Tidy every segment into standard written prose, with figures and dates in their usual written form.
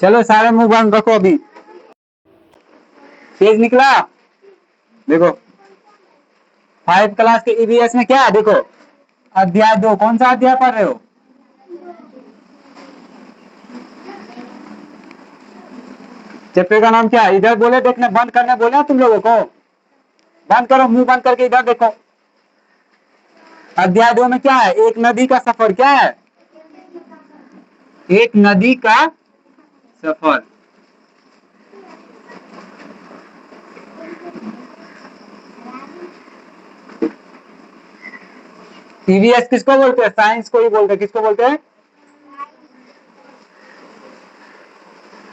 चलो सारे मुंह बंद रखो अभी। पेज निकला? देखो 5 क्लास के ईवीएस में क्या है, देखो अध्याय 2। कौन सा अध्याय पढ़ रहे हो? चैप्टर का नाम क्या है? इधर बोले देखने, बंद करने बोले तुम लोगों को। बंद करो, मुंह बंद करके इधर देखो। अध्याय 2 में क्या है? एक नदी का सफर। क्या है? एक नदी का सफर। ईवीएस किसको बोलते हैं? साइंस को ही बोलते हैं। किसको बोलते हैं?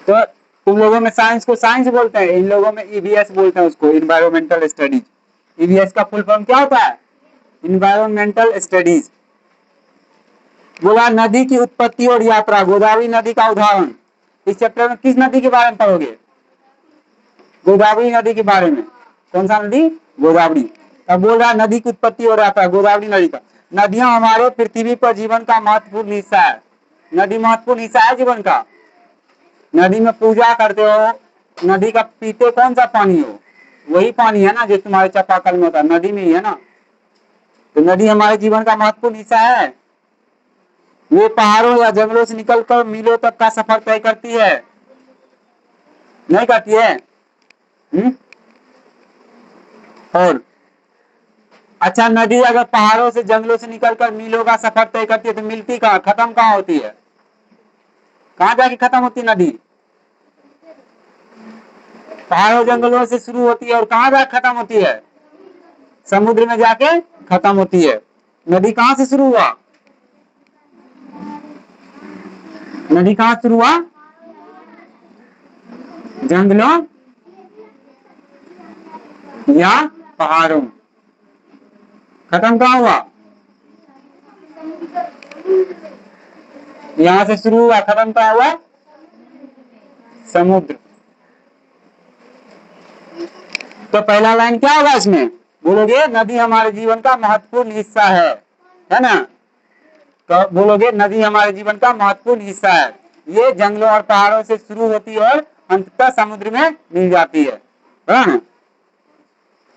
तो तुम लोगों में साइंस को साइंस बोलते हैं, इन लोगों में ईवीएस बोलते हैं उसको, इन्वायरमेंटल स्टडीज। ईवीएस का फुल फॉर्म क्या होता है? Environmental studies. बोला नदी की उत्पत्ति और यात्रा, गोदावरी नदी का उदाहरण। इस चैप्टर में किस नदी के बारे में पढ़ोगे? गोदावरी नदी के बारे में। कौन सा नदी? गोदावरी। अब बोल रहा है नदी की उत्पत्ति और यात्रा, गोदावरी नदी का। नदियां हमारे पृथ्वी पर जीवन का महत्वपूर्ण हिस्सा है। नदी महत्वपूर्ण हिस्सा है जीवन का। नदी में पूजा करते हो, नदी का पीते कौन सा पानी हो? वही पानी है ना जो तुम्हारे चापाकल में होता है, नदी में ही है ना। तो नदी हमारे जीवन का महत्वपूर्ण हिस्सा है। ये पहाड़ों या जंगलों से निकलकर मीलों तक का सफर तय करती है। नहीं करती है? और अच्छा, नदी अगर पहाड़ों से जंगलों से निकलकर मीलों का सफर तय करती है तो मिलती कहाँ, खत्म कहाँ होती है? कहाँ जाके खत्म होती है नदी? पहाड़ों जंगलों से शुरू होती है और कहाँ जाके खत्म होती है? समुद्र में जाके खत्म होती है। नदी कहाँ से शुरू हुआ? नदी कहाँ शुरू हुआ? जंगलों या पहाड़ों। खत्म कहाँ हुआ? यहां से शुरू हुआ, खत्म कहाँ हुआ? समुद्र। तो पहला लाइन क्या होगा इसमें? बोलोगे नदी हमारे जीवन का महत्वपूर्ण हिस्सा है ना? तो बोलोगे नदी हमारे जीवन का महत्वपूर्ण हिस्सा है। ये जंगलों और पहाड़ों से शुरू होती है और अंततः समुद्र में मिल जाती है ना?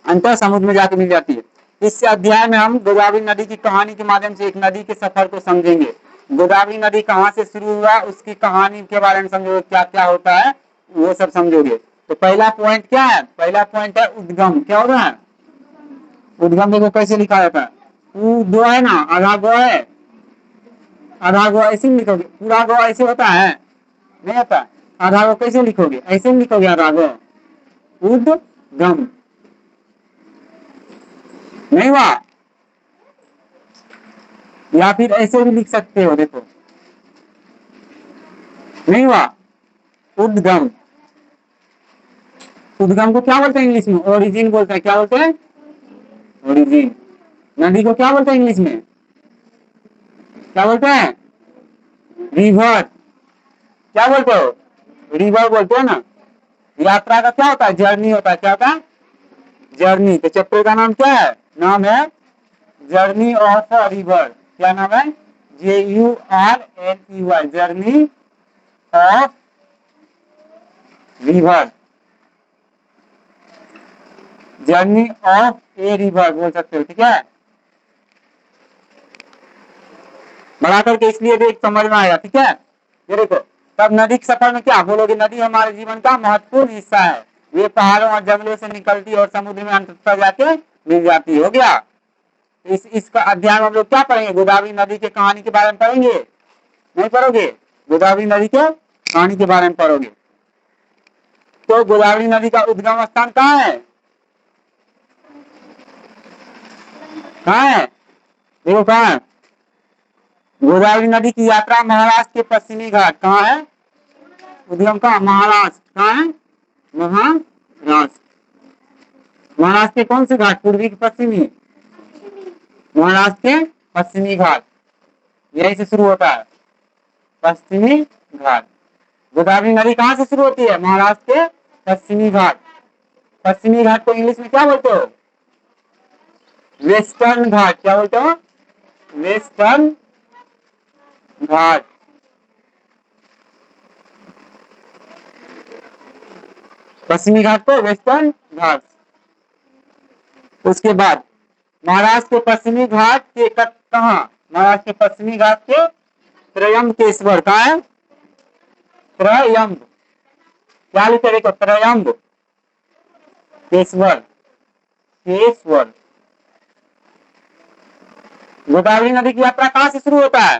अंततः समुद्र में जाकर मिल जाती है। इस अध्याय में हम गोदावरी नदी की कहानी के माध्यम से एक नदी के सफर को समझेंगे। गोदावरी नदी कहाँ से शुरू हुआ, उसकी कहानी के बारे में समझोगे, क्या क्या होता है वो सब समझोगे। तो पहला पॉइंट क्या है? पहला पॉइंट है उद्गम। क्या हो रहा है? उद्गम देखो कैसे लिखा जाता है। दो है ना, आधा गो है, आधा गो ऐसे लिखोगे, पूरा गो ऐसे होता है? नहीं होता। आधा गो कैसे लिखोगे? ऐसे लिखोगे आधा गो, उद्गम। नहीं हुआ? या फिर ऐसे भी लिख सकते हो, देखो। नहीं हुआ? उद्गम। उद्गम को क्या बोलते हैं इंग्लिश में? ओरिजिन बोलते हैं। क्या बोलते हैं? ओरिजिन। नदी को क्या बोलते हैं इंग्लिश में? क्या बोलते हैं? रिवर। क्या बोलते हो? रिवर बोलते हैं ना। यात्रा का क्या होता है? जर्नी होता है। क्या होता है? जर्नी। तो चैप्टर का नाम क्या है? नाम है जर्नी ऑफ अ रिवर। क्या नाम है? JURNEY, journey of river. Journey of a river बोल सकते हो, ठीक है? बढ़ा करके इसलिए देख समझ में आएगा, ठीक है? ये देखो, तब नदी के सफर में क्या बोलोगे? नदी हमारे जीवन का महत्वपूर्ण हिस्सा है। ये पहाड़ों और जंगलों से निकलती और समुद्र में अंततः जाके मिल जाती। हो गया? इसका अध्याय में हम लोग क्या पढ़ेंगे? गोदावरी नदी के कहानी के बारे में पढ़ेंगे। नहीं पढ़ोगे? गोदावरी नदी के कहानी के बारे में पढ़ोगे। तो गोदावरी नदी का उद्गम स्थान कहाँ है? कहाँ है? देखो कहाँ है। गोदावरी नदी की यात्रा महाराष्ट्र के पश्चिमी घाट। कहाँ है उद्गम? कहाँ? महाराष्ट्र। कहाँ है? महाराष्ट्र। महाराष्ट्र के कौन से घाट? पूर्वी के पश्चिमी? महाराष्ट्र के पश्चिमी घाट, यही से शुरू होता है, पश्चिमी घाट। गोदावरी नदी कहाँ से शुरू होती है? महाराष्ट्र के पश्चिमी घाट। पश्चिमी घाट को इंग्लिश में क्या बोलते हो? वेस्टर्न घाट। क्या बोलते हो? वेस्टर्न घाट। पश्चिमी घाट को वेस्टर्न घाट। उसके बाद महाराष्ट्र के पश्चिमी घाट के कहाँ, महाराष्ट्र के पश्चिमी घाट के त्रयंबकेश्वर कहाँ है, त्रयंब, क्या लिखे देखो, त्रयंबकेश्वर, केश्वर। गोदावरी नदी की यात्रा कहाँ से शुरू होता है,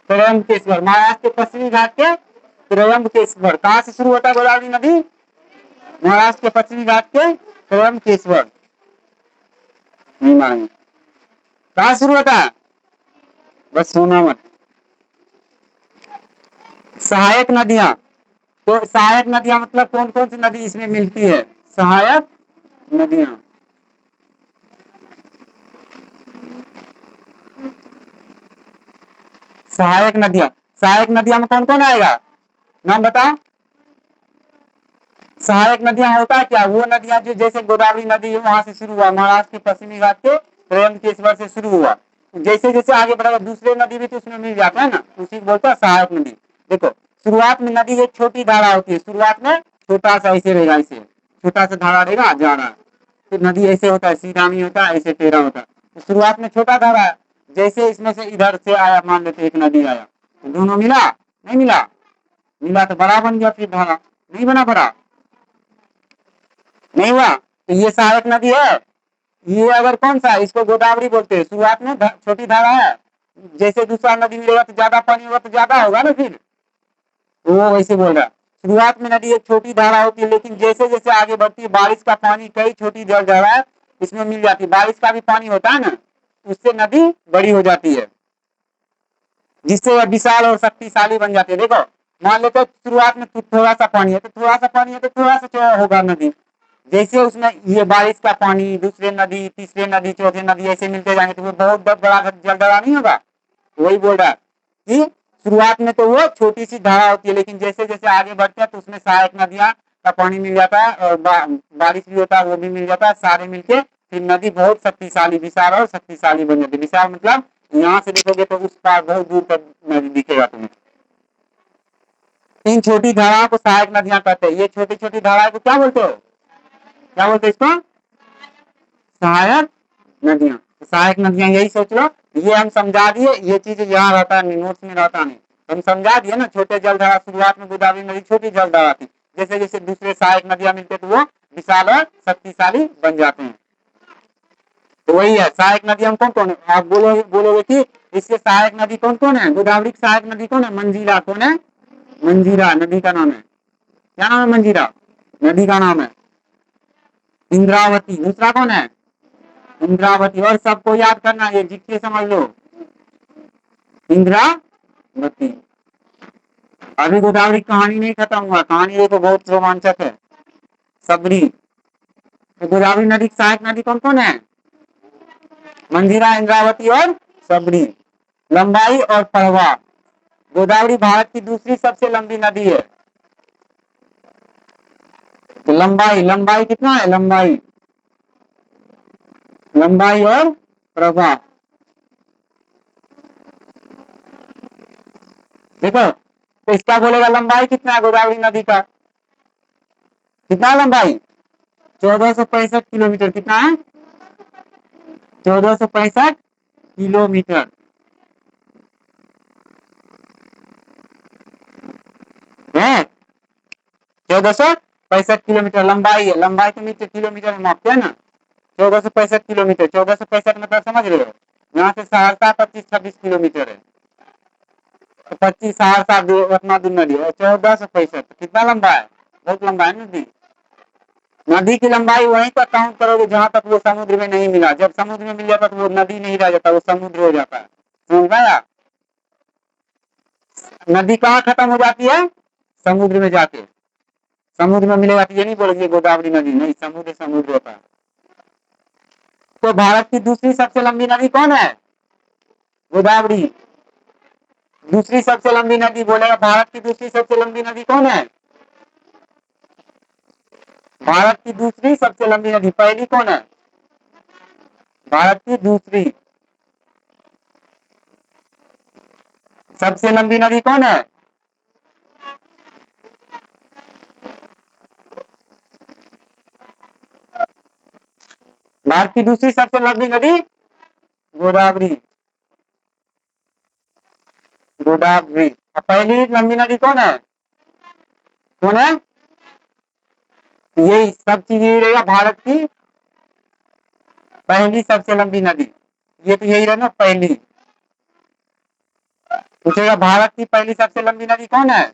त्रयंबकेश्वर। महाराष्ट्र के पश्चिमी घाट के त्रयंबकेश्वर, कहाँ से शुरू होता है गोदावरी नदी, महाराष्ट्र के पश्चिमी घाट के त्रयंबकेश्वर। नहीं मानेंगे, कहाँ शुरू होता है, बस सुना मत। सहायक नदियां, तो सहायक नदियां मतलब कौन कौन सी नदी इसमें मिलती है, सहायक नदियां। सहायक नदियां, सहायक नदियां में कौन कौन आएगा, नाम बता। सहायक नदियां होता है क्या, वो नदियां जो जैसे गोदावरी नदी वहां से शुरू हुआ, महाराष्ट्र के पश्चिमी घाट के त्रयंबकेश्वर से शुरू हुआ, जैसे जैसे आगे बढ़ेगा दूसरे नदी भी तो उसमें मिल जाता है ना, उसी को बोलता है सहायक नदी। देखो शुरुआत में नदी एक छोटी धारा होती है, शुरुआत में छोटा सा ऐसे रहेगा, ऐसे छोटा सा धारा रहेगा जा रहा है, फिर नदी ऐसे होता है, सीधा नहीं होता, ऐसे टेढ़ा होता है। तो शुरुआत में छोटा धारा है, जैसे इसमें से इधर से आया, मान लेते एक नदी आया, तो दोनों मिला, नहीं मिला, मिला तो बड़ा बन गया, फिर धारा नहीं बना बड़ा, नहीं हुआ, तो ये सहायक नदी है। ये अगर कौन सा, इसको गोदावरी बोलते हैं, शुरुआत में छोटी धारा है, जैसे दूसरा नदी मिलेगा तो ज्यादा पानी होगा तो ज्यादा होगा ना, फिर वो वैसे बोल रहा। शुरुआत में नदी एक छोटी धारा होती है, लेकिन जैसे जैसे आगे बढ़ती है बारिश का पानी कई छोटी जल धारा है इसमें मिल जाती है, बारिश का भी पानी होता है ना, उससे नदी बड़ी हो जाती है, जिससे वह विशाल और शक्तिशाली बन जाती है। देखो मान लेते शुरुआत में थोड़ा सा पानी है, तो थोड़ा सा पानी है तो थोड़ा सा चौड़ा होगा नदी, जैसे उसमें ये बारिश का पानी दूसरे नदी, तीसरे नदी, चौथे नदी ऐसे मिलते जाएंगे तो वो बहुत बड़ा जलधारा नहीं होगा। वही बोल रहा है कि शुरुआत में तो वो छोटी सी धारा होती है, लेकिन जैसे जैसे आगे बढ़ते हैं तो उसमें सहायक नदियां का पानी मिल जाता है, और बारिश भी होता है वो भी मिल जाता है, सारे मिलके फिर नदी बहुत शक्तिशाली, विशाल और शक्तिशाली बन जाती है। विशाल मतलब यहाँ से देखोगे तो उस पार बहुत दूर तक नदी दिखेगा तुम्हें। इन छोटी धाराओं को सहायक नदियां कहते हैं। ये छोटी छोटी धाराओं को क्या बोलते हो, क्या बोलते हैं इसको, सहायक नदियां। सहायक नदियां यही सोच लो, ये हम समझा दिए, ये चीज यहाँ रहता है, नोट्स में रहता नहीं, हम समझा दिए ना। छोटे जलधारा, शुरुआत में गोदावरी नदी छोटी जलधारा थी, जैसे जैसे दूसरे सहायक नदियां मिलते तो वो विशाल और शक्तिशाली बन जाते हैं। तो वही है सहायक नदी हम कौन कौन है, आप बोलोगे कि इसके सहायक नदी कौन कौन है, गोदावरी की सहायक नदी कौन है, मंजीरा, कौन है, मंजीरा नदी का नाम है, क्या नाम है मंजीरा नदी का नाम है, इंद्रावती दूसरा कौन है, इंद्रावती, और सबको याद करना, ये जिक्के समझ लो, इंद्रावती। अभी गोदावरी कहानी नहीं खत्म हुआ, कहानी देखो बहुत रोमांचक है। सबरी, तो गोदावरी नदी की सहायक नदी कौन कौन है, मंजीरा, इंद्रावती और सबरी। लंबाई और प्रवाह, गोदावरी भारत की दूसरी सबसे लंबी नदी है। तो लंबाई, लंबाई कितना है, लंबाई, लंबाई और प्रवाह देखो, तो इसका बोलेगा लंबाई कितना है गोदावरी नदी का, कितना लंबाई, 1465 किलोमीटर, कितना है, 1465 किलोमीटर है, 1465 किलोमीटर लंबाई है। लंबाई तो मीटर किलोमीटर में मापते हैं ना, 1465 किलोमीटर, 1465 मतलब समझ रहे हो, यहाँ से सहरसा 25-26 किलोमीटर है, तो 25 सहरसा उतना दूर नदी है, 1465 कितना लंबा है, बहुत लंबा है नदी। नदी की लंबाई वहीं तक काउंट करोगे जहां तक वो समुद्र में नहीं मिला, जब समुद्र में मिल जाता तो वो नदी नहीं रह जाता, वो समुद्र हो जाता है, समझ पाया। नदी कहाँ खत्म हो जाती है, समुद्र में जाके, समुद्र में मिलेगा तो ये नहीं बोलेंगे गोदावरी नदी, नहीं, समुद्र समुद्र होता है। तो भारत की दूसरी सबसे लंबी नदी कौन है, गोदावरी। दूसरी सबसे लंबी नदी बोलेगा, भारत की दूसरी सबसे लंबी नदी कौन है, भारत की दूसरी सबसे लंबी नदी, पहली कौन है, भारत की दूसरी सबसे लंबी नदी कौन है, भारत की दूसरी सबसे लंबी नदी गोदावरी। गोदावरी। और पहली लंबी नदी कौन है? कौन है? यही सब चीज यही रहेगा, भारत की पहली सबसे लंबी नदी। ये तो यही रहा ना, पहली। पूछेगा भारत की पहली सबसे लंबी नदी कौन है?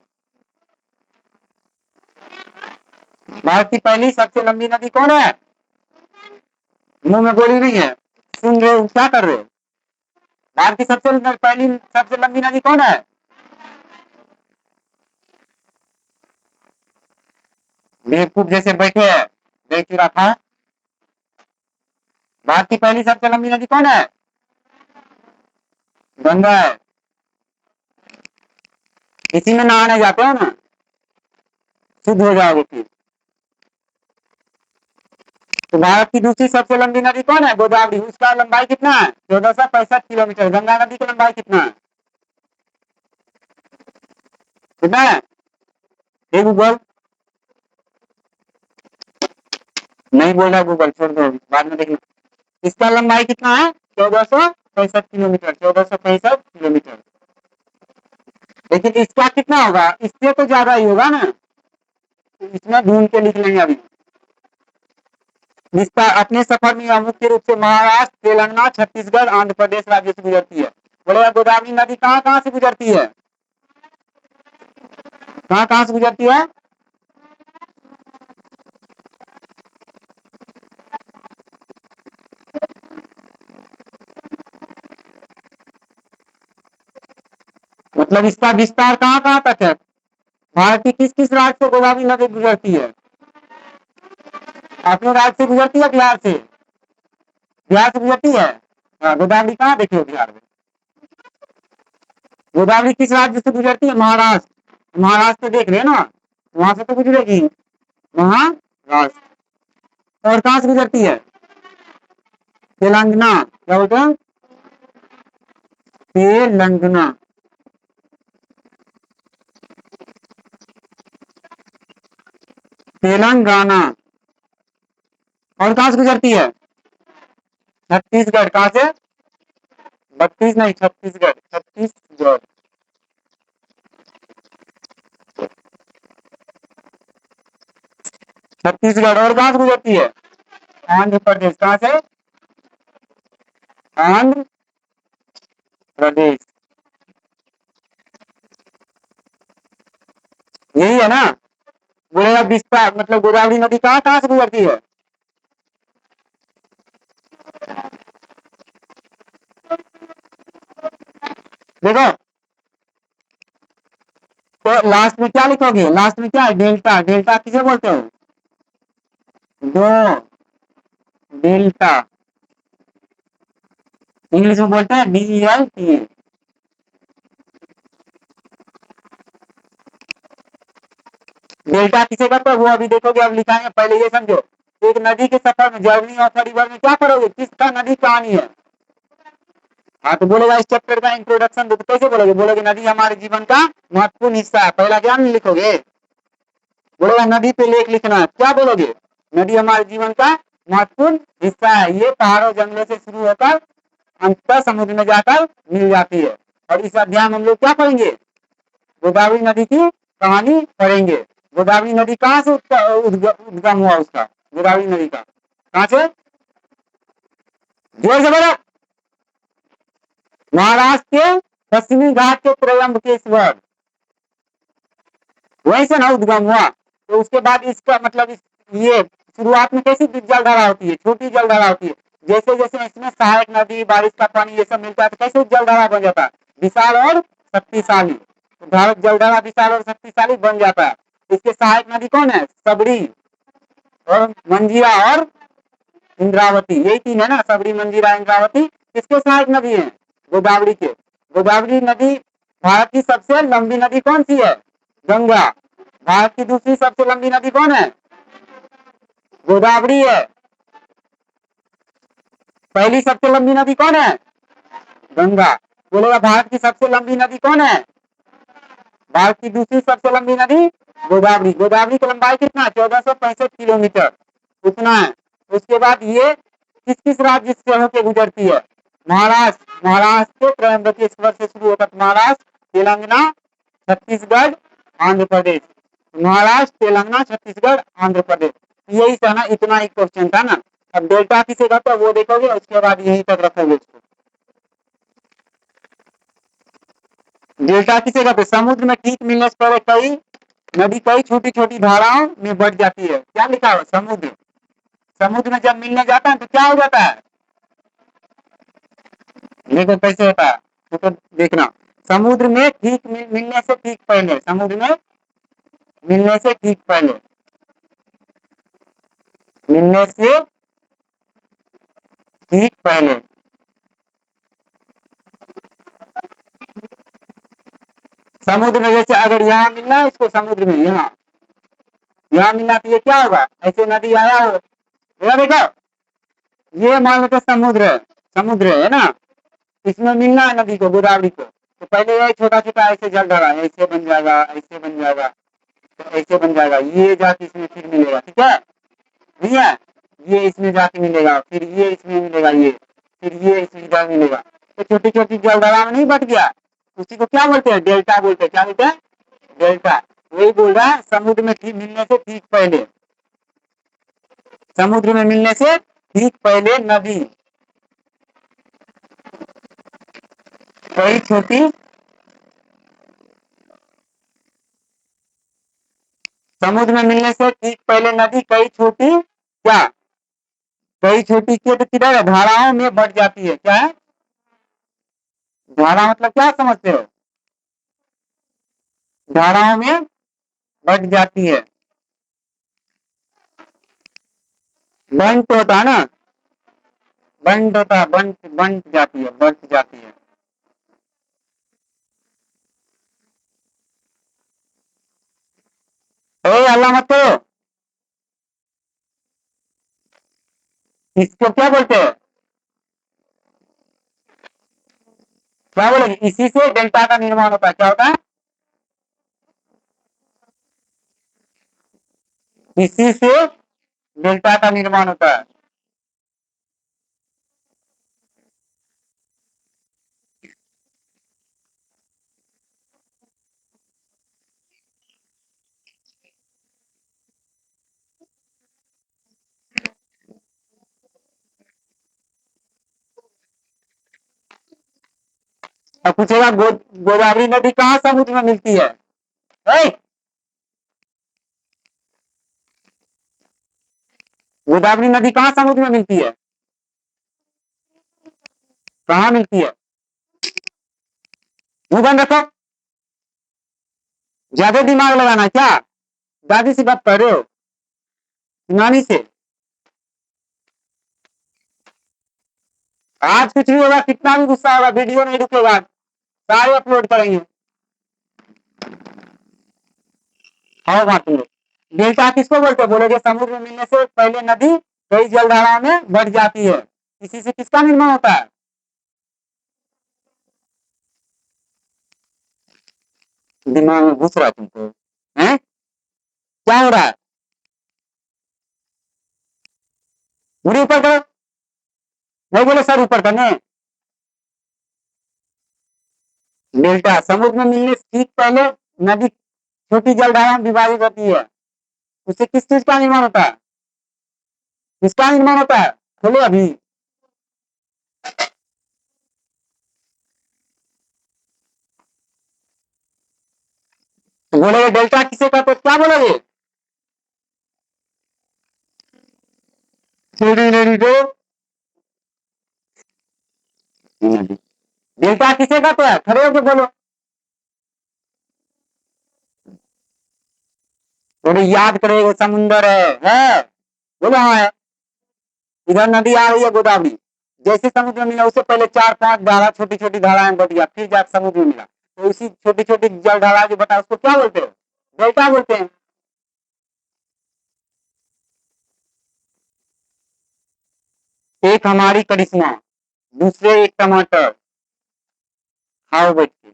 भारत की पहली सबसे लंबी नदी कौन है? मुंह में गोली नहीं है, सुन रहे हो क्या कर रहे हो? भारत की पहली सबसे लंबी नदी कौन है? बेवकूफ जैसे बैठे हैं, देख रहा था। भारत की पहली सबसे लंबी नदी कौन है? गंगा है। इसी में नहाने जाते हो ना, शुद्ध हो जाओगे फिर। तो भारत की दूसरी सबसे लंबी नदी कौन है? गोदावरी। उसका लंबाई कितना है? 1465 किलोमीटर। गंगा नदी का लंबाई कितना है? कितना है? ये गूगल नहीं बोल रहा, गूगल छोड़ दो, बाद में देखना। इसका लंबाई कितना है? 1465 किलोमीटर। 1465 किलोमीटर। लेकिन इसका कितना होगा? इससे तो ज्यादा ही होगा ना। इसमें ढूंढ के लिख लेंगे अभी। विस्तार अपने सफर में यह मुख्य रूप से महाराष्ट्र, तेलंगाना, छत्तीसगढ़, आंध्र प्रदेश राज्य से गुजरती है। बोलेगा गोदावरी नदी कहाँ कहाँ से गुजरती है? कहाँ कहाँ से गुजरती है? मतलब इसका विस्तार कहाँ कहाँ तक है? भारत की किस किस राज्य से गोदावरी नदी गुजरती है? अपने राज्य से गुजरती है, बिहार से? बिहार से गुजरती है। गोदावरी कहाँ देखे हो बिहार में? गोदावरी किस राज्य से गुजरती है? महाराष्ट्र। महाराष्ट्र देख रहे हैं ना, वहां से तो गुजरेगी। महाराष्ट्र। और कहाँ से गुजरती है? तेलंगाना। क्या बोलते हैं? तेलंगाना। तेलंगाना। और कहाँ से गुजरती है? छत्तीसगढ़। कहाँ से? 32 नहीं, छत्तीसगढ़। छत्तीसगढ़। छत्तीसगढ़। और कहाँ से गुजरती है? आंध्र प्रदेश। कहाँ से? आंध्र प्रदेश। यही है ना। बोलेगा विस्तार मतलब गोदावरी नदी कहाँ कहाँ से गुजरती है? देखो, तो लास्ट में क्या लिखोगे? लास्ट में क्या है? डेल्टा। डेल्टा किसे बोलते हो? दो डेल्टा। इंग्लिश में बोलते हैं DELTA। डेल्टा किसे कहते हैं वो अभी देखोगे, अब लिखाएंगे। पहले ये समझो, एक नदी के सफर में, जर्नी ऑफ रिवर में क्या करोगे? किसका नदी कहानी है? हाँ, तो बोलेगा इस चैप्टर का इंट्रोडक्शन दो, तो कैसे बोलोगे? बोलोगे नदी हमारे जीवन का महत्वपूर्ण हिस्सा है। पहला क्या नहीं लिखोगे? बोलेगा नदी पे लेख लिखना है, क्या बोलोगे? नदी हमारे जीवन का महत्वपूर्ण हिस्सा है, ये पहाड़ों जंगलों से शुरू होकर अंततः समुद्र में जाकर मिल जाती है। और इस अध्याय में हम लोग क्या पढ़ेंगे? गोदावरी नदी की कहानी पढ़ेंगे। गोदावरी नदी कहाँ से उद्गम हुआ उसका? गोदावरी नदी का कहाँ से? जोर से बोलो। महाराष्ट्र के पश्चिमी घाट के त्रयंबकेश्वर, वहीं से ना उद्गम हुआ। तो उसके बाद इसका मतलब ये शुरुआत में कैसी जलधारा होती है? छोटी जलधारा होती है। जैसे जैसे इसमें सहायक नदी, बारिश का पानी ये सब मिलता है, तो कैसे जलधारा बन जाता है? विशाल और शक्तिशाली। तो भारत जलधारा विशाल और शक्तिशाली बन जाता है। इसके सहायक नदी कौन है? सबरी और मंजीरा और इंद्रावती। यही तीन है ना, सबरी, मंजीरा, इंद्रावती। किसके सहायक नदी है? गोदावरी के। गोदावरी नदी भारत की सबसे लंबी नदी कौन सी है? गंगा। भारत की दूसरी सबसे लंबी नदी कौन है? गोदावरी है। पहली सबसे लंबी नदी कौन है? गंगा। बोलेगा भारत की सबसे लंबी नदी कौन है? भारत की दूसरी सबसे लंबी नदी गोदावरी। गोदावरी की लंबाई कितना है? 1465 किलोमीटर। उतना है। उसके बाद ये किस किस राज्य से होकर गुजरती है? महाराष्ट्र, महाराष्ट्र के त्रयंबकेश्वर से शुरू होकर महाराष्ट्र, तेलंगाना, छत्तीसगढ़, आंध्र प्रदेश। महाराष्ट्र, तेलंगाना, छत्तीसगढ़, आंध्र प्रदेश। यही था ना, इतना ही क्वेश्चन था ना। अब डेल्टा किसे कहते हैं वो देखोगे, उसके बाद यही तक रखोगे उसको। डेल्टा किसे कहते हैं? समुद्र में ठीक मिलने से पहले कई नदी कई छोटी छोटी धाराओं में बढ़ जाती है। क्या लिखा है? समुद्र। समुद्र में जब मिलने जाता है तो क्या हो जाता है? देखो कैसे होता है, तो देखना। समुद्र में ठीक मिलने से ठीक पहले, समुद्र में मिलने से ठीक पहले, मिलने से ठीक पहले समुद्र में, जैसे अगर यहाँ मिलना है इसको समुद्र में, यहाँ मिलना तो ये क्या होगा? ऐसे नदी आया हो, देखो ये मान लो समुद्र है, समुद्र है ना, इसमें मिलना है नदी को, गोदावरी को, तो पहले ये छोटा छोटा ऐसे जल धरा ऐसे बन जाएगा, ऐसे बन जाएगा, तो ऐसे बन जाएगा, ये जाके इसमें फिर मिलेगा, ठीक है? नहीं है, ये इसमें जाके मिलेगा, फिर ये इसमें मिलेगा, ये फिर ये इसमें इधर मिलेगा, तो छोटी छोटी जलधारा में नहीं बट गया, उसी को क्या बोलते हैं? डेल्टा बोलते हैं। क्या बोलते हैं? डेल्टा। वही बोल रहा है, समुद्र में ठीक मिलने से ठीक पहले, समुद्र में मिलने से ठीक पहले नदी कई छोटी, समुद्र में मिलने से ठीक पहले नदी कई छोटी, क्या? कई छोटी के तो किधर है? धाराओं में बढ़ जाती है। क्या है धारा? मतलब क्या समझते हो? धाराओं में बढ़ जाती है। बंट होता है ना, बंट होता है, बंट बंट जाती है, बढ़ जाती है। अल्लाह मत करो, इसको क्या बोलते हैं? क्या बोलेंगे? इसी से डेल्टा का निर्माण होता है। क्या होता है? इसी से डेल्टा का निर्माण होता है। अब पूछेगा गोदावरी नदी कहाँ समुद्र में मिलती है? गोदावरी नदी कहाँ समुद्र में मिलती है? कहाँ मिलती है? मुंह बंद रखो, ज्यादा दिमाग लगाना क्या? दादी से बात कर रहे हो, नानी से? आज कुछ भी होगा, कितना भी गुस्सा होगा, वीडियो नहीं रुकेगा, सारे अपलोड करेंगे। हाँ बात तुम लोग, डेल्टा किसको बोलते हैं? बोलोगे समुद्र में मिलने से पहले नदी कई जलधारा में बढ़ जाती है। इसी से किसका निर्माण होता है? दिमाग में घुस रहा है तुमको, है? क्या हो रहा है? मुड़ी ऊपर करो, नहीं बोले सर ऊपर करने। डेल्टा समुद्र में मिलने से ठीक पहले नदी छोटी जलधारा में विभाजित होती है। उससे किस चीज का निर्माण होता है? किसका निर्माण होता है? खोलो अभी। तो बोलोगे डेल्टा किसे कहते? क्या बोलोगे? डेल्टा किसे कहते हैं? खड़े होकर बोलो, थोड़ी याद करेगा। समुंदर है? बोलो हाँ है। इधर नदी आ रही है गोदावरी, जैसे समुद्र में मिला उससे पहले चार पांच धारा छोटी छोटी धाराएं बढ़ गया, फिर जाकर समुद्र में मिला, तो उसी छोटी छोटी जल धारा जो बता उसको क्या बोलते हैं? डेल्टा बोलते हैं। एक हमारी करिश्मा, दूसरे एक टमाटर, खाओ बैठ के।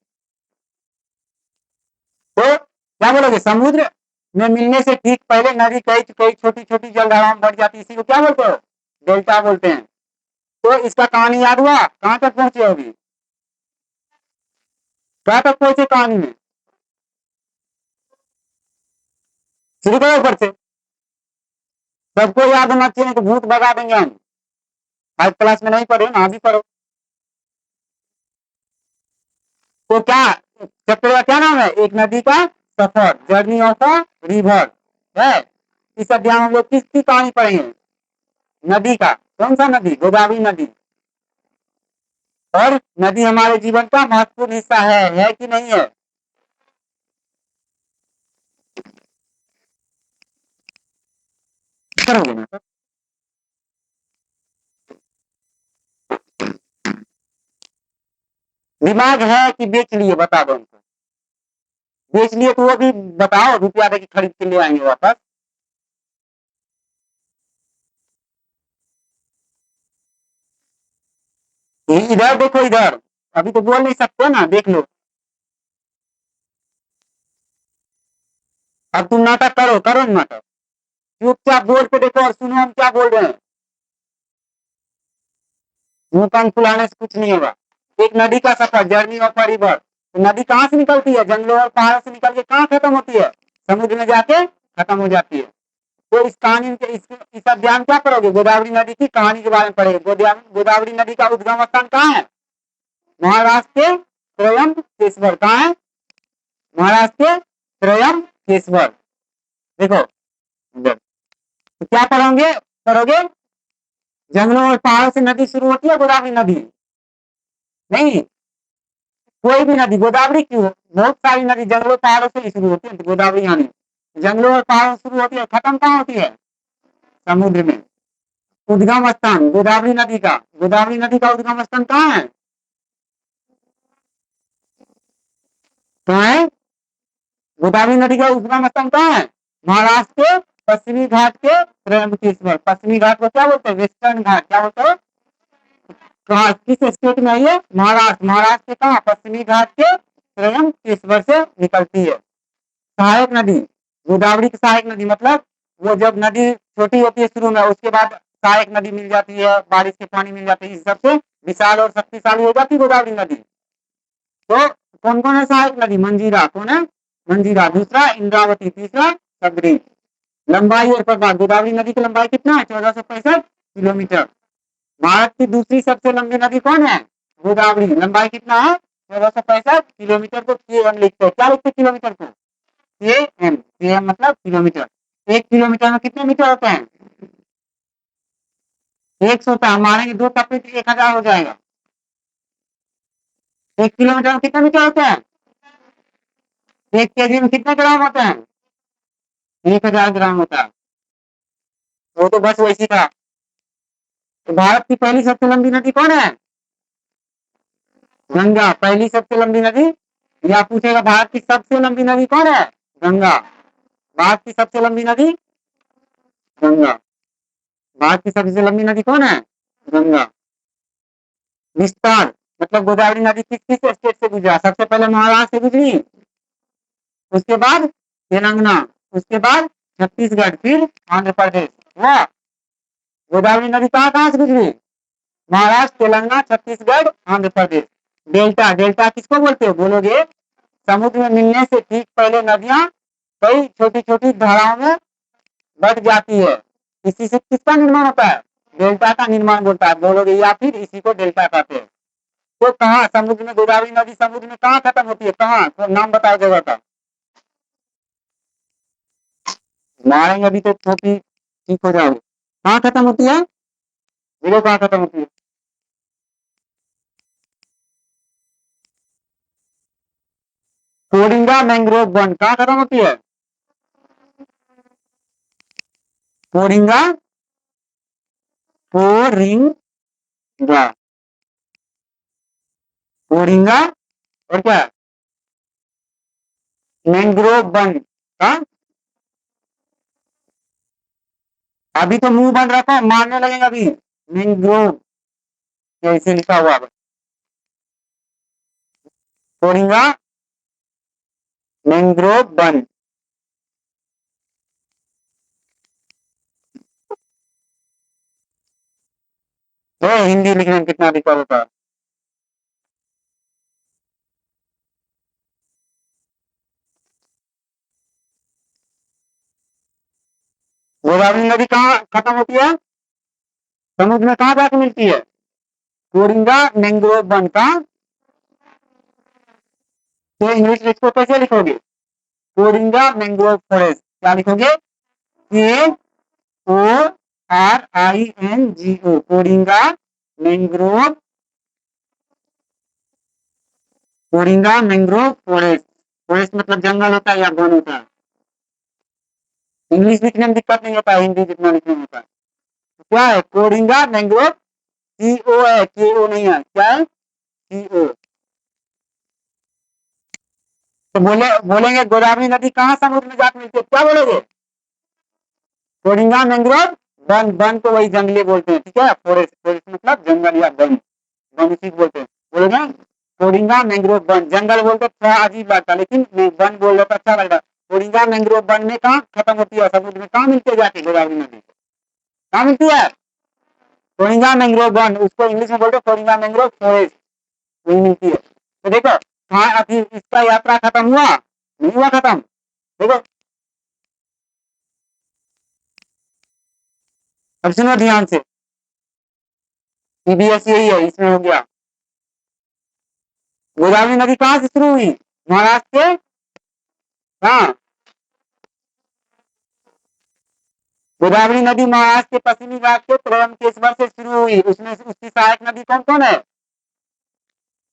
तो क्या बोलोगे? समुद्र में मिलने से ठीक पहले नदी कई कई छोटी छोटी जल धाराएं बढ़ जाती है, इसी को क्या बोलते हो? डेल्टा बोलते हैं। तो इसका कहानी याद हुआ, कहां तक पहुंचे अभी, कहां तक पहुंचे कहानी में, शुरू करो ऊपर से। सबको याद होना चाहिए, तो भूत भगा देंगे हम। आज क्लास में नहीं पढ़े ना, अभी पढ़ो। तो क्या चैप्टर का क्या नाम है, एक नदी का सफर, जर्नी ऑफ अ रिवर है। इस अध्याय में हम लोग किसकी कहानी पढ़ेंगे, नदी का। कौन सा नदी, गोदावरी नदी। और नदी हमारे जीवन का महत्वपूर्ण हिस्सा है कि नहीं है। करोगे ना तो? दिमाग है कि बेच लिए, बता दो हमको। बेच लिए तो वो भी बताओ, रुपया देके खरीद के ले आएंगे वापस। इधर देखो इधर, अभी तो बोल नहीं सकते ना, देख लो। अब तुम नाटक करो, करो नाटक। चुपचाप बोर्ड पे देखो और सुनो हम क्या बोल रहे हैं। मुंह कान फुलाने से कुछ नहीं होगा। एक नदी का सफर, जर्नी ऑफ अ रिवर। तो नदी कहाँ से निकलती है, जंगलों और पहाड़ों से निकल के कहाँ खत्म होती है, समुद्र में जाके खत्म हो जाती है। तो इस कहानी के इस अध्याय में क्या करोगे, गोदावरी नदी की कहानी के बारे में पढ़ेंगे। गोदावरी नदी का उद्गम स्थान कहाँ है, महाराष्ट्र के त्रयंबकेश्वर। कहाँ है, महाराष्ट्र के त्रयंबकेश्वर। देखो इधर। तो क्या करोगे, करोगे, जंगलों और पहाड़ों से नदी शुरू होती है गोदावरी नदी, नहीं कोई भी नदी, गोदावरी क्यों, बहुत सारी नदी जंगलों पहाड़ों से ही शुरू होती है, तो गोदावरी यहाँ नहीं। जंगलों और पहाड़ों से शुरू होती है, खत्म कहाँ होती है, समुद्र में। उद्गम स्थान गोदावरी नदी का, गोदावरी नदी का उद्गम स्थान कहाँ है, कहाँ है, गोदावरी नदी का उद्गम स्थान कहाँ है, महाराष्ट्र के पश्चिमी घाट के त्रयंबकेश्वर। पश्चिमी घाट को क्या बोलते हैं, वेस्टर्न घाट, क्या बोलते हैं। कहा किस स्टेट में है ये, महाराष्ट्र। महाराष्ट्र के कहा, पश्चिमी घाट के त्रयंबकेश्वर से निकलती है। सहायक नदी, गोदावरी की सहायक नदी मतलब वो जब नदी छोटी होती है शुरू में, उसके बाद सहायक नदी मिल जाती है, बारिश के पानी मिल जाते हैं, इस सबसे विशाल और शक्तिशाली हो जाती है गोदावरी नदी। तो कौन कौन है सहायक नदी, मंजीरा, कौन है, मंजीरा। दूसरा इंद्रावती, तीसरा सबरी। लंबाई और प्रकार, गोदावरी नदी की लंबाई कितना है, 1465 किलोमीटर। भारत की दूसरी सबसे लंबी नदी कौन है, गोदावरी। लंबाई कितना है, 1465 किलोमीटर को के एम लिखते हैं, क्या लिखते हैं किलोमीटर को, के एम मतलब किलोमीटर। एक किलोमीटर में कितने मीटर होते हैं, 100 होता है। मारेंगे दो टप्पे तो 1000 हो जाएगा। एक किलोमीटर में कितने मीटर होते हैं, एक केजी में कितने ग्राम होते हैं, 1000 ग्राम होता है। वो तो बस वैसी था। तो भारत की पहली सबसे लंबी नदी कौन है, गंगा। पहली सबसे लंबी नदी, या पूछेगा भारत की सबसे लंबी नदी कौन है, गंगा। भारत की सबसे लंबी नदी गंगा। भारत की सबसे लंबी नदी कौन है, गंगा। विस्तार मतलब गोदावरी नदी किस किस स्टेट से गुजरा, सबसे पहले महाराष्ट्र से गुजरी, उसके बाद तेलंगाना, उसके बाद छत्तीसगढ़, फिर आंध्र प्रदेश। वाह, गोदावरी नदी कहाँ कहाँ से गुजरी, महाराष्ट्र, तेलंगाना, छत्तीसगढ़, आंध्र प्रदेश। डेल्टा, डेल्टा किसको बोलते हो, बोलोगे समुद्र में मिलने से ठीक पहले नदियां कई छोटी छोटी धाराओं में बढ़ जाती है, इसी से किसका निर्माण होता है, डेल्टा का निर्माण होता है, बोलोगे, या फिर इसी को डेल्टा कहते हैं। तो कहाँ समुद्र में, गोदावरी नदी समुद्र में कहाँ खत्म होती है, कहाँ, तो नाम बताओ जगह का। मारेंगे अभी तो छोटी ठीक हो जाओगे। कहाँ खत्म होती है, बोलो कहाँ खत्म होती है। कोरिंगा मैंग्रोव वन कहाँ खत्म होती है, कोरिंगा, कोरिंगा, कोरिंगा और क्या, मैंग्रोव वन का। अभी तो मुंह बंद रखो, मारने लगेगा अभी। मैंग्रोव ऐसे लिखा हुआ है, कोरिंगा मैंग्रोव वन। हिंदी लिखने में कितना दिक्कत होता है। गोदावरी नदी कहाँ खत्म होती है? समुद्र में कहाँ जाके मिलती है? कोरिंगा मैंग्रोव वन का। तो इंग्लिश इसको कैसे लिखोगे? कोरिंगा मैंग्रोव फॉरेस्ट, क्या लिखोगे? K O R I N G O, Coringa mangrove, Coringa mangrove forest. Forest मतलब जंगल होता है या वन होता है? इंग्लिश लिखने में दिक्कत नहीं होता, हिंदी जितना लिखने में होता है। क्या है? कोरिंगा मैंग्रोव, सी ओ है, के ओ नहीं है, क्या है? सी ओ। तो बोलेंगे गोदावरी नदी कहाँ समुद्र में जाकर मिलती है, क्या बोलोगे? कोरिंगा मैंग्रोव वन, वन तो वही जंगली बोलते हैं, ठीक है। फॉरेस्ट, फॉरेस्ट मतलब जंगल या वन, वन उसी को बोलते हैं। बोलोगे कोरिंगा मैंग्रोव वन, जंगल बोलते थोड़ा अजीब लगता है, लेकिन वन बोल रहे तो अच्छा लगता है। कोरिंगा मैंग्रोव वन में कहाँ खत्म होती है? समुद्र में कहाँ मिलती है जाके गोदावरी नदी? कहाँ मिलती है? कोरिंगा मैंग्रोव वन, उसको इंग्लिश में बोलते कोरिंगा मैंग्रोव फॉरेस्ट, वही मिलती है। तो देखो, हाँ अभी इसका यात्रा खत्म हुआ, नहीं हुआ खत्म? देखो, अब सुनो ध्यान से, सीबीएस यही है, इसमें हो गया। गोदावरी नदी कहाँ से शुरू हुई? महाराष्ट्र के, हाँ, गोदावरी नदी महाराष्ट्र के पश्चिमी घाट के त्रयंबकेश्वर से शुरू हुई। उसमें उसकी सहायक नदी कौन कौन है?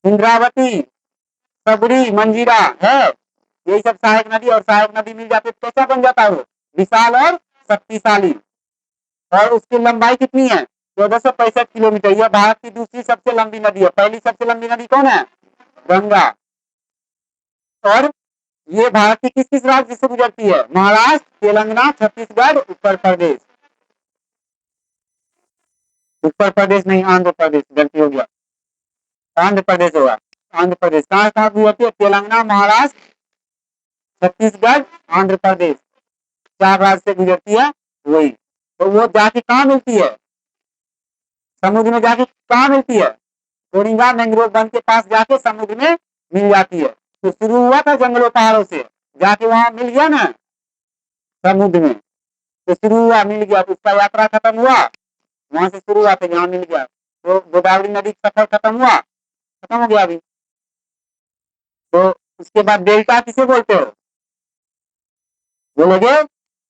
इंद्रावती, सबरी, मंजीरा है, यही सब सहायक नदी। और सहायक नदी मिल जाती तो कैसा बन जाता है वो? विशाल और शक्तिशाली। और उसकी लंबाई कितनी है? 1465 किलोमीटर। यह भारत की दूसरी सबसे लंबी नदी है। पहली सबसे लंबी नदी कौन है? गंगा। और ये भारत की किस किस राज्य से गुजरती है? महाराष्ट्र, तेलंगाना, छत्तीसगढ़, उत्तर प्रदेश। उत्तर प्रदेश नहीं, आंध्र प्रदेश, गलती हो गया, आंध्र प्रदेश होगा। आंध्र प्रदेश कहाँ कहाँ गुजरती है? तेलंगाना, महाराष्ट्र, छत्तीसगढ़, आंध्र प्रदेश, चार राज्य से गुजरती है वही। तो वो जाके कहाँ मिलती है? समुद्र में जाके कहाँ मिलती है? कोरिंगा मैंग्रोव वन के पास जाके समुद्र में मिल जाती है। तो शुरू हुआ था जंगलों पहाड़ों से, जाके वहां मिल गया ना समुद्र में। तो शुरू हुआ, मिल गया, तो उसका यात्रा खत्म हुआ, वहां से शुरू हुआ तो यहाँ मिल गया। तो गोदावरी नदी का सफर खत्म हुआ, खत्म हो गया अभी। तो उसके बाद डेल्टा किसे बोलते हो? बोलोगे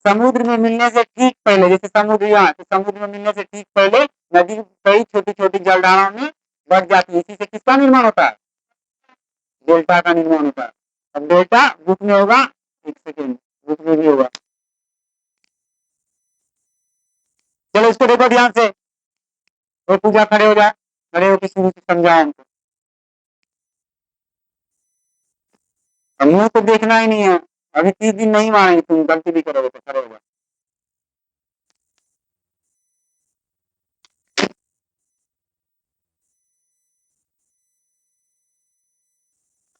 समुद्र में मिलने से ठीक पहले, जैसे समुद्र यहाँ, तो समुद्र में मिलने से ठीक पहले नदी कई छोटी छोटी जलधाराओं में बढ़ जाती है। इसी से किसका निर्माण होता है? डेल्टा का निर्माण होता है। अब डेल्टा बुक में होगा, एक सेकेंड, बुक में भी होगा। चलो इसको देखो ध्यान से, तो पूजा खड़े हो जाए, खड़े होकर शुरू से समझाओ हमको। मुंह तो देखना ही नहीं है, अभी 30 दिन नहीं मारेंगे, तुम गलती भी करोगे तो खड़े हो जाओ।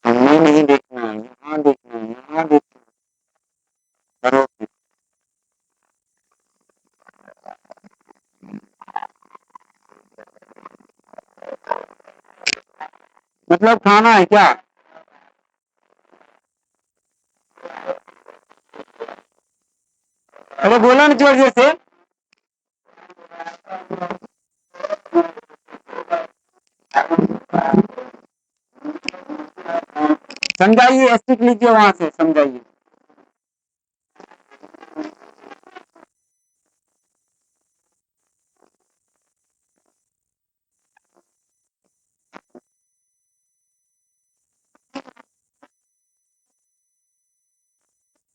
मुंह नहीं देखना है, यहाँ देखना है, यहाँ देखना है, करो। मतलब खाना है क्या? अरे बोलो ना जोर जोर से। समझाइए, स्टिक लीजिए वहां से, समझाइए।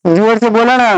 जोर से बोलो ना।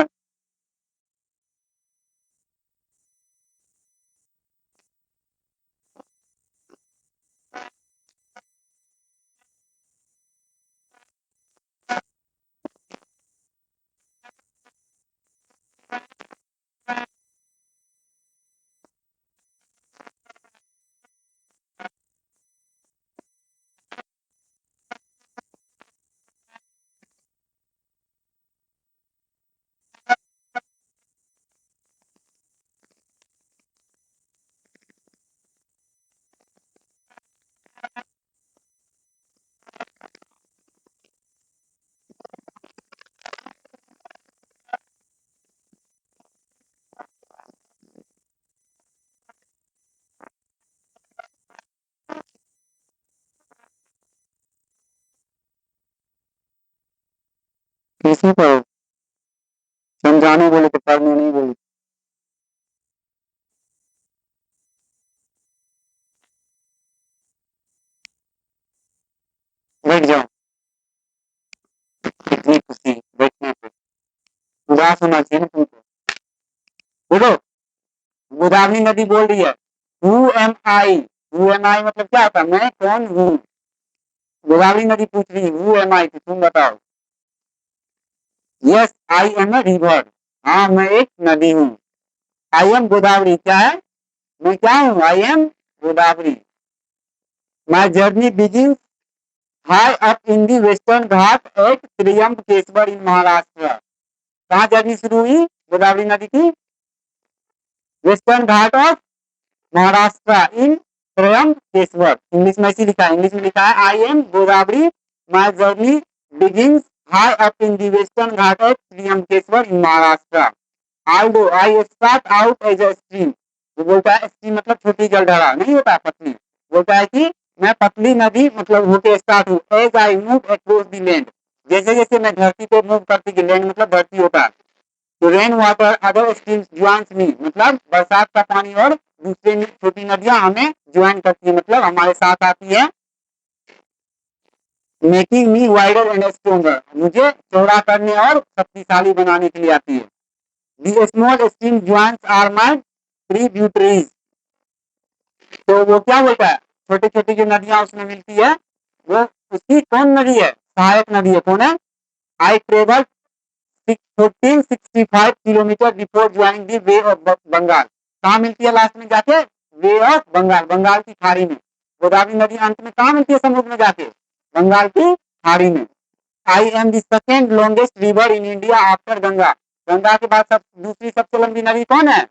किसी को समझाने बोले तो पढ़ने नहीं बोले। बैठ जाओ, इतनी खुशी बैठने पे, उदास होना चाहिए ना तुमको। बोलो, गोदावरी नदी बोल रही है, who am I, who am I मतलब क्या होता है, मैं कौन हूँ। गोदावरी नदी पूछ रही है हु एम आई, तुम बताओ। Yes I am a river, हाँ मैं एक नदी हूँ। आई एम गोदावरी क्या है, मैं क्या हूँ, I am Godavari. My journey begin high up in the western Ghat at Trimbakeshwar in Maharashtra. कहाँ जर्नी शुरू हुई गोदावरी नदी की, western Ghat of Maharashtra in Trimbakeshwar. English में ऐसी लिखा है, इंग्लिश में लिखा है I am Godavari, my journey begins high up in the western Ghat of Trimbakeshwar in Maharashtra. I start out as a stream. वो बोलता है स्ट्रीम मतलब छोटी जलधारा नहीं होता, पतली। बोलता है कि मैं पतली नदी मतलब होके स्टार्ट हूँ, as I move across the land, जैसे जैसे मैं धरती पे मूव करती गई, लैंड मतलब धरती होता है। तो rain water other streams joins me, मतलब बरसात का पानी और दूसरी छोटी नदियां हमें ज्वाइन करती है, मतलब हमारे साथ आती है। Making me wider and stronger, मुझे चौड़ा करने और शक्तिशाली बनाने के लिए आती है। The small stream joins are my tributaries. तो वो क्या बोलता है, छोटी छोटी जो नदियां उसमें मिलती है, वो उसकी कौन नदी है, सहायक नदी है। कौन है, I travel 1465 kilometre before joining the bay of Bengal. कहाँ मिलती है लास्ट में जाके, वे ऑफ बंगाल, बंगाल की खाड़ी में। गोदावरी नदी अंत में कहाँ मिलती है समुद्र में जाके, बंगाल की खाड़ी में। I am the second longest river in India after Ganga. Ganga के बाद दूसरी सबसे लंबी नदी कौन है,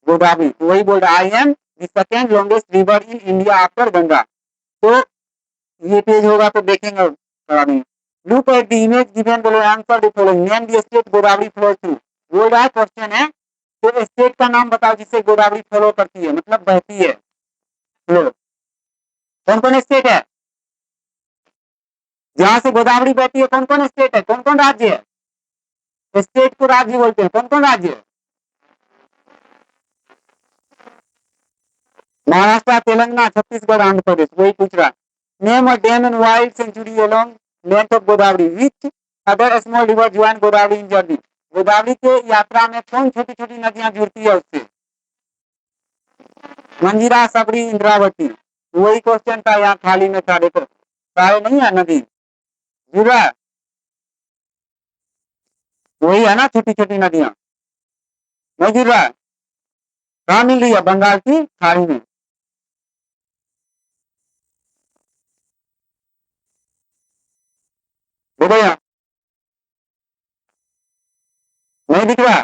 गोदावरी। तो वही बोल रहा, I am the second longest river in India after Ganga. तो ये पेज होगा तो देखेंगे थोड़ा नहीं। Look at the image given below, answer the following, name the state Godavari flows through. बोल रहा है क्वेश्चन है, तो स्टेट का नाम बताओ जिससे गोदावरी फ्लो करती है, मतलब बहती है, फ्लो। कौन कौन स्टेट है जहां से गोदावरी बहती है, कौन कौन स्टेट है, कौन कौन राज्य है। स्टेट को राज्य बोलते हैं, कौन कौन राज्य है, महाराष्ट्र, तेलंगाना, छत्तीसगढ़, आंध्र प्रदेश। वही पूछ रहा है। Name a dam and wild sanctuary along length of Godavari, which other small river join Godavari in journey. Godavari के यात्रा में कौन छोटी छोटी नदियां जुड़ती है उससे, मंजीरा, सबरी, इंद्रावती। वही क्वेश्चन था यहाँ थाली में था, देखो सारे नहीं है नदी जुड़ रहा है, वही है ना छोटी छोटी नदियां, नहीं जुड़ रहा है। कहाँ मिल रही है, बंगाल की खाड़ी में। देखो यहाँ नहीं दिख रहा,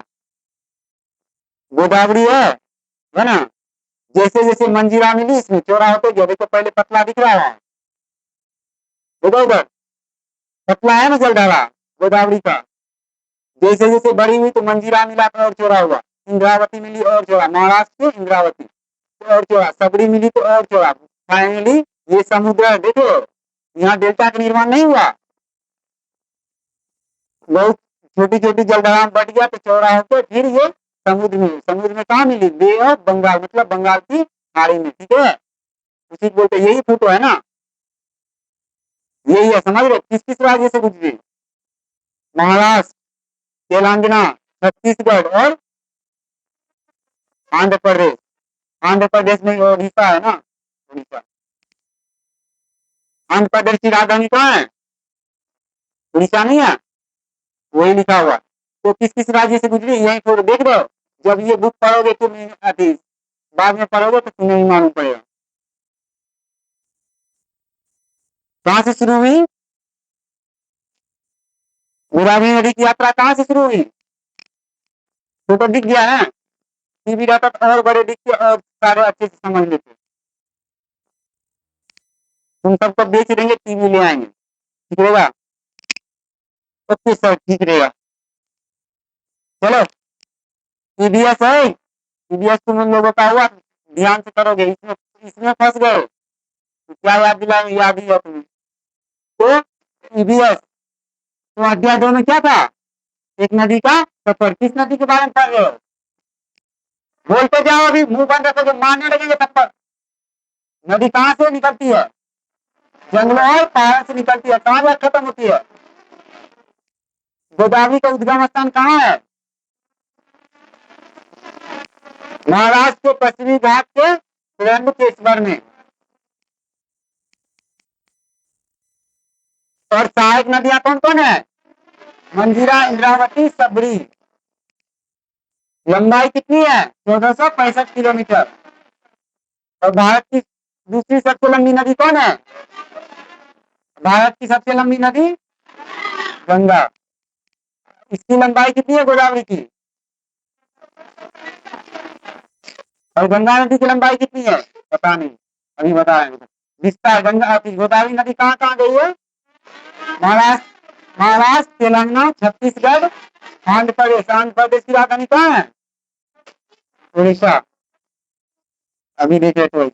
गोदावरी है ना। जैसे जैसे मंजीरा मिली इसमें चौड़ा होते गया, देखो पहले पतला दिख रहा है, देखो उधर पतला है ना जलधारा गोदावरी का। जैसे जैसे बड़ी हुई तो मंजीरा मिला तो और चौड़ा हुआ, इंद्रावती मिली और चौड़ा, महाराष्ट्र की इंद्रावती तो और चौड़ा, सबरी मिली तो और चौड़ा। फाइनली ये समुद्र देखो, यहाँ डेल्टा का निर्माण नहीं हुआ, बहुत छोटी छोटी जलधारा बढ़ गया तो चौड़ा होकर फिर ये समुद्र में कहा मिली, बे ऑफ बंगाल, मतलब बंगाल की खाड़ी में, ठीक है। उसी को बोलते, यही फोटो है ना, यही है, समझ रहे किस किस राज्य से गुजरी, महाराष्ट्र, तेलंगाना, छत्तीसगढ़ और आंध्र प्रदेश। आंध्र प्रदेश में उड़ीसा है ना, उड़ीसा। आंध्र प्रदेश की राजधानी कहाँ है, उड़ीसा नहीं है, वही लिखा हुआ। तो किस किस राज्य से गुजरी यही फोटो देख रहे हो। जब ये बुक पढ़ोगे तुम अभी बाद में पढ़ोगे तो तुम्हें ही मालूम पड़ेगा। कहाँ से शुरू हुई गोदावरी नदी की यात्रा, कहाँ से शुरू हुई, फोटो दिख गया है। टीवी रहता तो और बड़े दिख के और सारे अच्छे से समझ लेते। तुम सबको बेच देंगे, टीवी ले आएंगे, ठीक रहेगा। ओके सर, ठीक रहेगा। चलो, ईबीएस है, ईबीएस तुम उन लोगों का हुआ, ध्यान से करोगे, इसमें इसमें फंस गए तो क्या याद दिलाएंगे, याद ही है तुम्हें। तो ईबीएस तो अध्याय 2 में क्या था? एक नदी का सफर। किस नदी के बारे में पढ़ रहे हो? बोलते जाओ, अभी मुंह बंद रखो, जो मारने लगेंगे थप्पड़। नदी कहाँ से निकलती है? जंगलों और पहाड़ से निकलती है। कहाँ जा खत्म होती है? गोदावरी का उद्गम स्थान कहाँ है? महाराष्ट्र के पश्चिमी घाट के त्र्यंबकेश्वर में। और सहायक नदियां कौन कौन है? मंजीरा, इंद्रावती, सबरी। लंबाई कितनी है? 1465 किलोमीटर। और भारत की दूसरी सबसे लंबी नदी कौन है? भारत की सबसे लंबी नदी गंगा। इसकी लंबाई कितनी है गोदावरी की? और गंगा नदी की लंबाई कितनी है? पता नहीं, अभी बता रहे हैं। विस्तार गंगा गोदावरी नदी कहाँ कहाँ गई है? महाराष्ट्र, महाराष्ट्र, तेलंगाना, छत्तीसगढ़, आंध्र प्रदेश। आंध्र प्रदेश की राजधानी कहाँ है? उड़ीसा। अभी देखे तो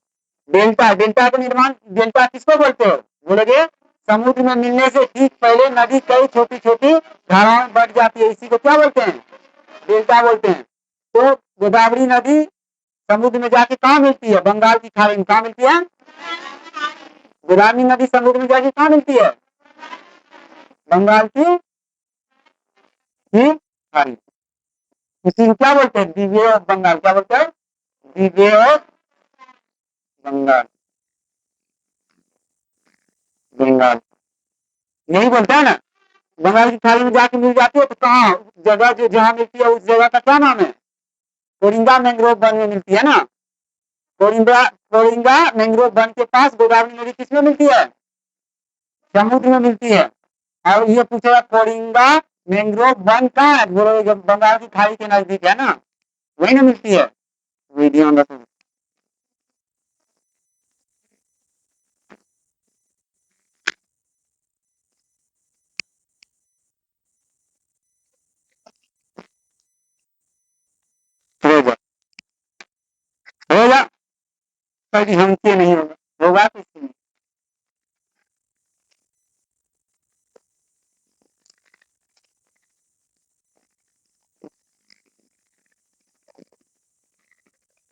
डेल्टा, डेल्टा का निर्माण, डेल्टा किसको बोलते हो? बोलोगे समुद्र में मिलने से ठीक पहले नदी कई छोटी छोटी धाराओं में बढ़ जाती है, इसी को क्या बोलते हैं? डेल्टा बोलते हैं। तो गोदावरी नदी समुद्र में जाके कहाँ मिलती है? बंगाल की खाड़ी में। कहाँ मिलती है? गोदावरी नदी समुद्र में जाके कहाँ मिलती है? बंगाल की खाड़ी। इसी को क्या बोलते हैं? दी वे ऑफ बंगाल। क्या बोलते हैं? दी वे ऑफ बंगाल। बंगाल यही बोलते हैं ना। बंगाल की खाड़ी में जाके मिल जाती है, तो कहाँ जगह जो जहाँ मिलती है उस जगह का क्या नाम है? कोरिंगा मैंग्रोव वन में मिलती है ना। कोरिंगा, कोरिंगा मैंग्रोव वन के पास गोदावरी नदी किसमें मिलती है? समुद्र में मिलती है। और ये पूछेगा कोरिंगा मैंग्रोव वन कहाँ है? बोलो जब बंगाल की खाड़ी के नजदीक है ना, वही ना मिलती है। वही ध्यान रखो। हो जा, हो जा, कभी हमसे नहीं होगा, होगा किससे?